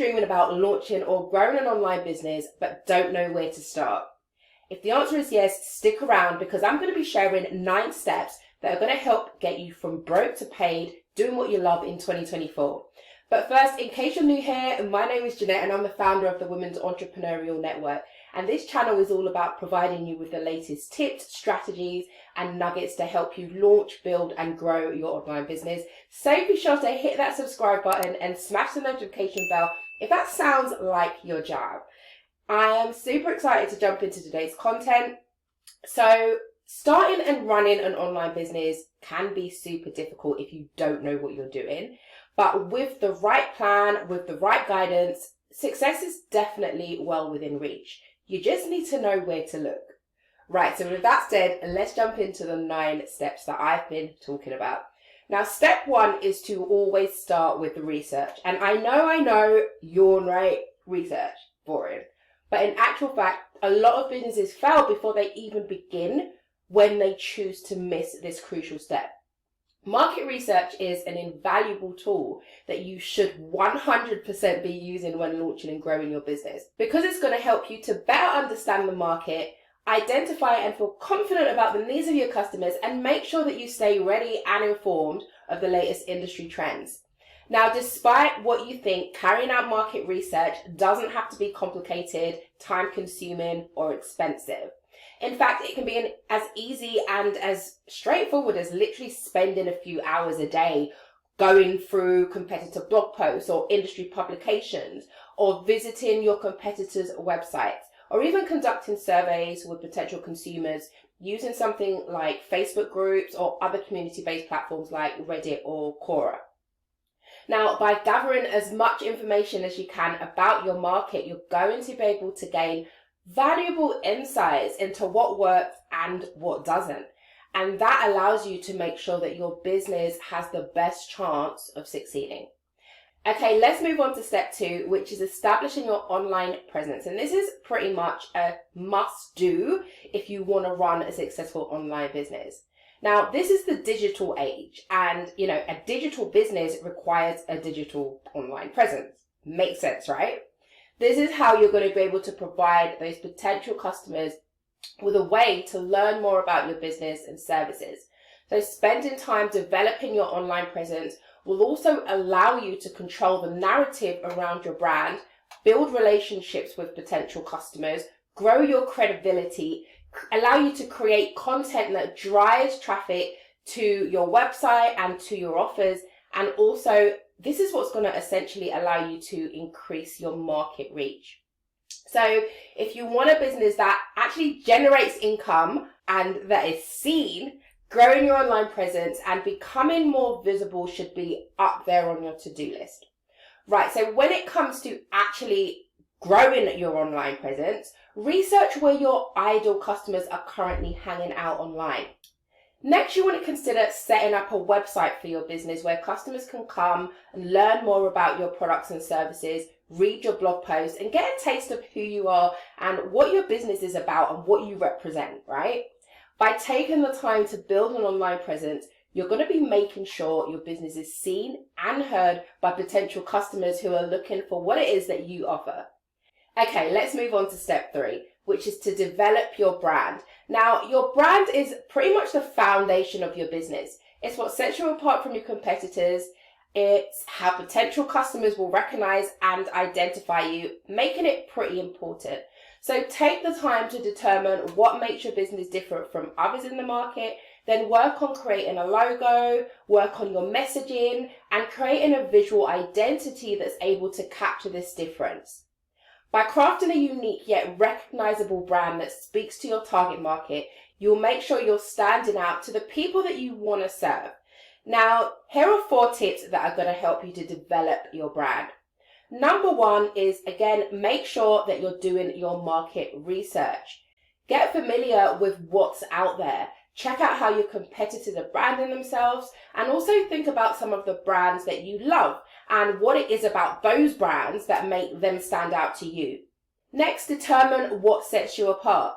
dreaming about launching or growing an online business but don't know where to start? If the answer is yes, stick around because I'm going to be sharing 9 steps that are going to help get you from broke to paid, doing what you love in 2024. But first, in case you're new here, my name is Jeanette and I'm the founder of the Women's Entrepreneurial Network. And this channel is all about providing you with the latest tips, strategies, and nuggets to help you launch, build, and grow your online business. So be sure to hit that subscribe button and smash the notification bell if that sounds like your job. I am super excited to jump into today's content. So starting and running an online business can be super difficult if you don't know what you're doing. But with the right plan, with the right guidance, success is definitely well within reach. You just need to know where to look. Right, so with that said, let's jump into the 9 steps that I've been talking about. Now, step 1 is to always start with the research. And I know, yawn, right? Research, boring. But in actual fact, a lot of businesses fail before they even begin when they choose to miss this crucial step. Market research is an invaluable tool that you should 100% be using when launching and growing your business because it's going to help you to better understand the market, identify and feel confident about the needs of your customers, and make sure that you stay ready and informed of the latest industry trends. Now, despite what you think, carrying out market research doesn't have to be complicated, time-consuming, or expensive. In fact, it can be as easy and as straightforward as literally spending a few hours a day going through competitor blog posts or industry publications, or visiting your competitors' websites, or even conducting surveys with potential consumers using something like Facebook groups or other community-based platforms like Reddit or Quora. Now, by gathering as much information as you can about your market, you're going to be able to gain valuable insights into what works and what doesn't. And that allows you to make sure that your business has the best chance of succeeding. Okay, let's move on to step 2, which is establishing your online presence. And this is pretty much a must-do if you want to run a successful online business. Now, this is the digital age, and a digital business requires a digital online presence. Makes sense, right? This is how you're going to be able to provide those potential customers with a way to learn more about your business and services. So spending time developing your online presence will also allow you to control the narrative around your brand, build relationships with potential customers, grow your credibility, allow you to create content that drives traffic to your website and to your offers, and also this is what's going to essentially allow you to increase your market reach. So if you want a business that actually generates income and that is seen, growing your online presence and becoming more visible should be up there on your to-do list. Right, so when it comes to actually growing your online presence, research where your ideal customers are currently hanging out online. Next, you want to consider setting up a website for your business where customers can come and learn more about your products and services, read your blog posts, and get a taste of who you are and what your business is about and what you represent, right? By taking the time to build an online presence, you're going to be making sure your business is seen and heard by potential customers who are looking for what it is that you offer. Okay, let's move on to step 3, which is to develop your brand. Now, your brand is pretty much the foundation of your business. It's what sets you apart from your competitors. It's how potential customers will recognize and identify you, making it pretty important. So take the time to determine what makes your business different from others in the market, then work on creating a logo, work on your messaging, and creating a visual identity that's able to capture this difference. By crafting a unique yet recognizable brand that speaks to your target market, you'll make sure you're standing out to the people that you want to serve. Now, here are 4 tips that are going to help you to develop your brand. Number 1 is, again, make sure that you're doing your market research. Get familiar with what's out there. Check out how your competitors are branding themselves, and also think about some of the brands that you love and what it is about those brands that make them stand out to you. Next, determine what sets you apart.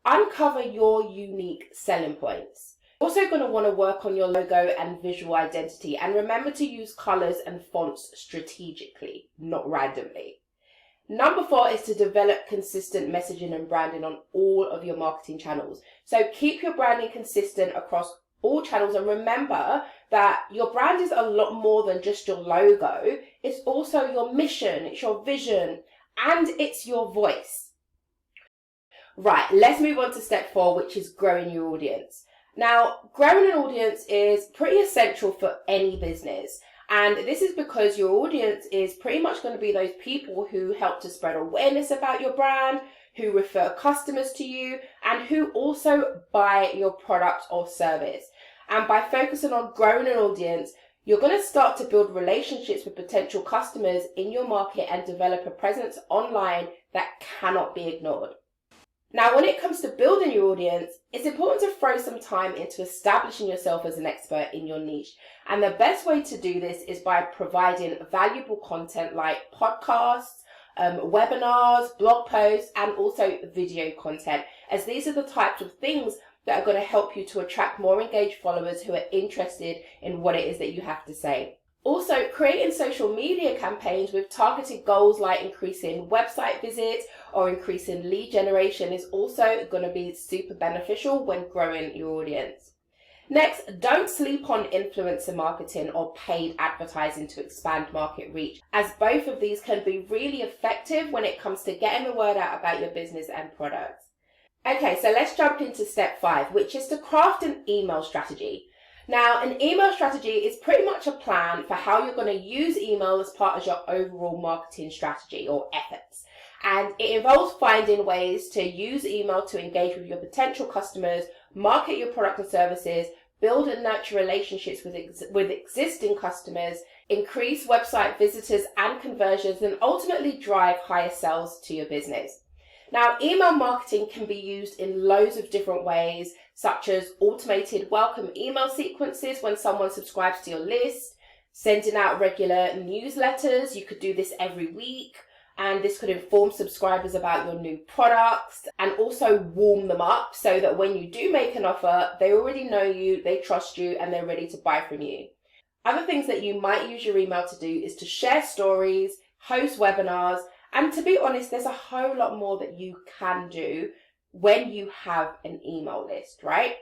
Uncover your unique selling points. Also going to want to work on your logo and visual identity, and remember to use colors and fonts strategically, not randomly. Number 4 is to develop consistent messaging and branding on all of your marketing channels. So keep your branding consistent across all channels, and remember that your brand is a lot more than just your logo. It's also your mission, it's your vision, and it's your voice. Right, let's move on to step 4, which is growing your audience. Now, growing an audience is pretty essential for any business. And this is because your audience is pretty much going to be those people who help to spread awareness about your brand, who refer customers to you, and who also buy your product or service. And by focusing on growing an audience, you're going to start to build relationships with potential customers in your market and develop a presence online that cannot be ignored. Now, when it comes to building your audience, it's important to throw some time into establishing yourself as an expert in your niche. And the best way to do this is by providing valuable content like podcasts, webinars, blog posts, and also video content, as these are the types of things that are going to help you to attract more engaged followers who are interested in what it is that you have to say. Also, creating social media campaigns with targeted goals like increasing website visits or increasing lead generation is also going to be super beneficial when growing your audience. Next, don't sleep on influencer marketing or paid advertising to expand market reach, as both of these can be really effective when it comes to getting the word out about your business and products. Okay, so let's jump into step 5, which is to craft an email strategy. Now, an email strategy is pretty much a plan for how you're going to use email as part of your overall marketing strategy or efforts. And it involves finding ways to use email to engage with your potential customers, market your product and services, build and nurture relationships with existing customers, increase website visitors and conversions, and ultimately drive higher sales to your business. Now, email marketing can be used in loads of different ways, such as automated welcome email sequences when someone subscribes to your list, sending out regular newsletters. You could do this every week, and this could inform subscribers about your new products and also warm them up so that when you do make an offer, they already know you, they trust you, and they're ready to buy from you. Other things that you might use your email to do is to share stories, host webinars, and to be honest, there's a whole lot more that you can do when you have an email list, right?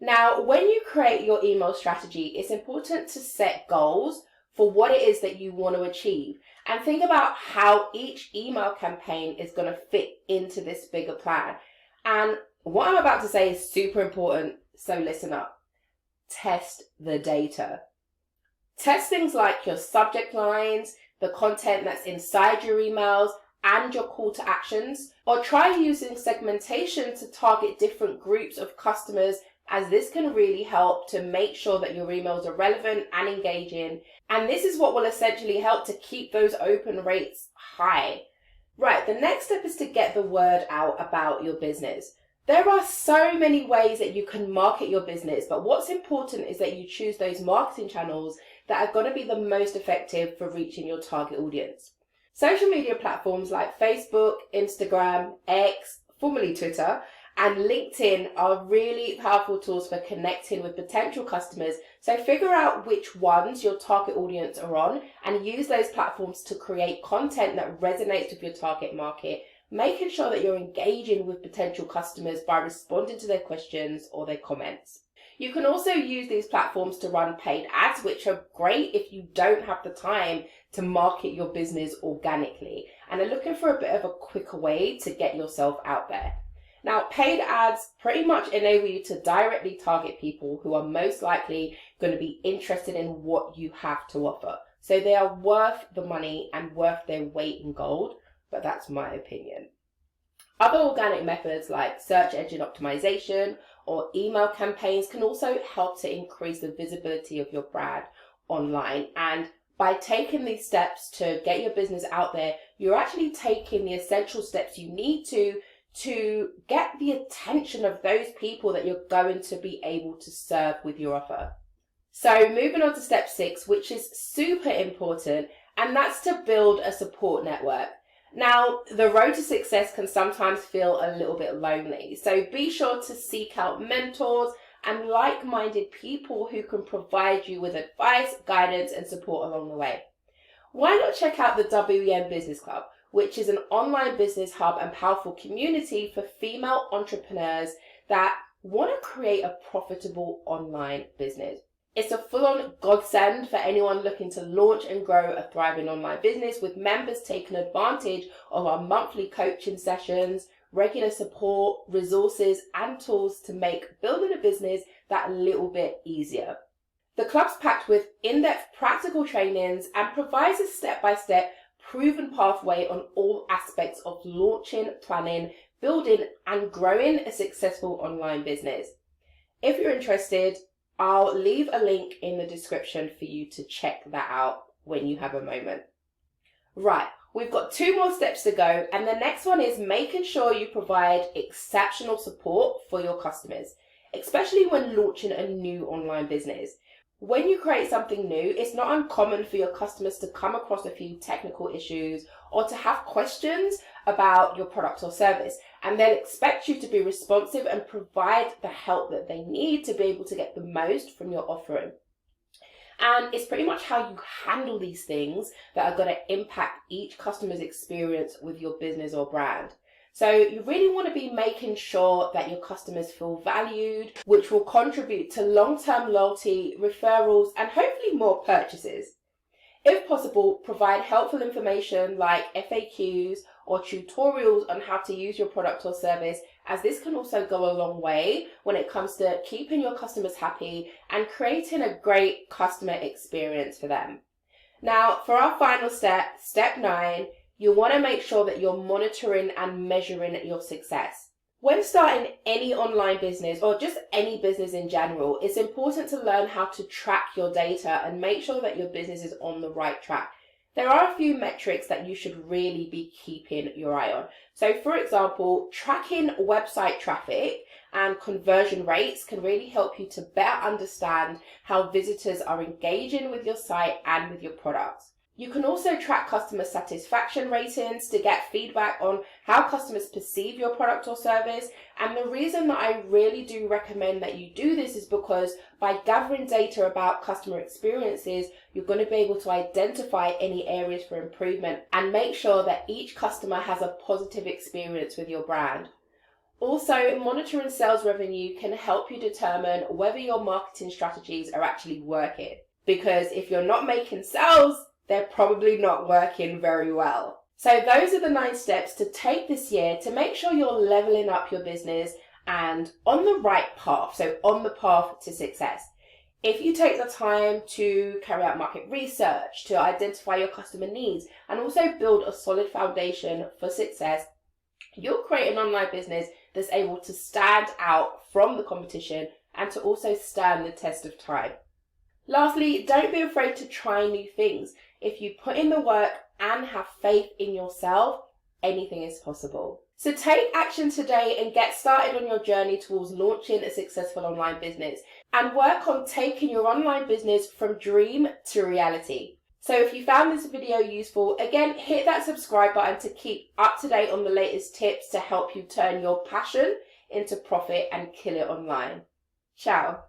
Now, when you create your email strategy, it's important to set goals for what it is that you want to achieve and think about how each email campaign is going to fit into this bigger plan. And what I'm about to say is super important, so listen up. Test the data. Test things like your subject lines, the content that's inside your emails, and your call to actions, or try using segmentation to target different groups of customers, as this can really help to make sure that your emails are relevant and engaging. And this is what will essentially help to keep those open rates high. Right, the next step is to get the word out about your business. There are so many ways that you can market your business, but what's important is that you choose those marketing channels that are going to be the most effective for reaching your target audience. Social media platforms like Facebook, Instagram, X, formerly Twitter, and LinkedIn are really powerful tools for connecting with potential customers. So figure out which ones your target audience are on and use those platforms to create content that resonates with your target market, making sure that you're engaging with potential customers by responding to their questions or their comments. You can also use these platforms to run paid ads, which are great if you don't have the time to market your business organically and are looking for a bit of a quicker way to get yourself out there. Now, paid ads pretty much enable you to directly target people who are most likely going to be interested in what you have to offer. So they are worth the money and worth their weight in gold, but that's my opinion. Other organic methods like search engine optimization or email campaigns can also help to increase the visibility of your brand online. And by taking these steps to get your business out there, you're actually taking the essential steps you need to get the attention of those people that you're going to be able to serve with your offer. So moving on to step 6, which is super important, and that's to build a support network. Now, the road to success can sometimes feel a little bit lonely, so be sure to seek out mentors and like-minded people who can provide you with advice, guidance, and support along the way. Why not check out the WEM Business Club, which is an online business hub and powerful community for female entrepreneurs that want to create a profitable online business. It's a full-on godsend for anyone looking to launch and grow a thriving online business, with members taking advantage of our monthly coaching sessions, regular support, resources, and tools to make building a business that little bit easier. The club's packed with in-depth practical trainings and provides a step-by-step proven pathway on all aspects of launching, planning, building, and growing a successful online business. If you're interested, I'll leave a link in the description for you to check that out when you have a moment. Right, we've got 2 more steps to go, and the next one is making sure you provide exceptional support for your customers, especially when launching a new online business. When you create something new, it's not uncommon for your customers to come across a few technical issues or to have questions about your product or service, and they'll expect you to be responsive and provide the help that they need to be able to get the most from your offering. And it's pretty much how you handle these things that are going to impact each customer's experience with your business or brand. So you really want to be making sure that your customers feel valued, which will contribute to long-term loyalty, referrals, and hopefully more purchases. If possible, provide helpful information like FAQs or tutorials on how to use your product or service, as this can also go a long way when it comes to keeping your customers happy and creating a great customer experience for them. Now, for our final step, step 9, you want to make sure that you're monitoring and measuring your success. When starting any online business or just any business in general, it's important to learn how to track your data and make sure that your business is on the right track. There are a few metrics that you should really be keeping your eye on. So for example, tracking website traffic and conversion rates can really help you to better understand how visitors are engaging with your site and with your products. You can also track customer satisfaction ratings to get feedback on how customers perceive your product or service. And the reason that I really do recommend that you do this is because by gathering data about customer experiences, you're going to be able to identify any areas for improvement and make sure that each customer has a positive experience with your brand. Also, monitoring sales revenue can help you determine whether your marketing strategies are actually working. Because if you're not making sales, they're probably not working very well. So those are the 9 steps to take this year to make sure you're leveling up your business and on the right path, so on the path to success. If you take the time to carry out market research, to identify your customer needs, and also build a solid foundation for success, you'll create an online business that's able to stand out from the competition and to also stand the test of time. Lastly, don't be afraid to try new things. If you put in the work and have faith in yourself, anything is possible. So take action today and get started on your journey towards launching a successful online business and work on taking your online business from dream to reality. So if you found this video useful, again, hit that subscribe button to keep up to date on the latest tips to help you turn your passion into profit and kill it online. Ciao.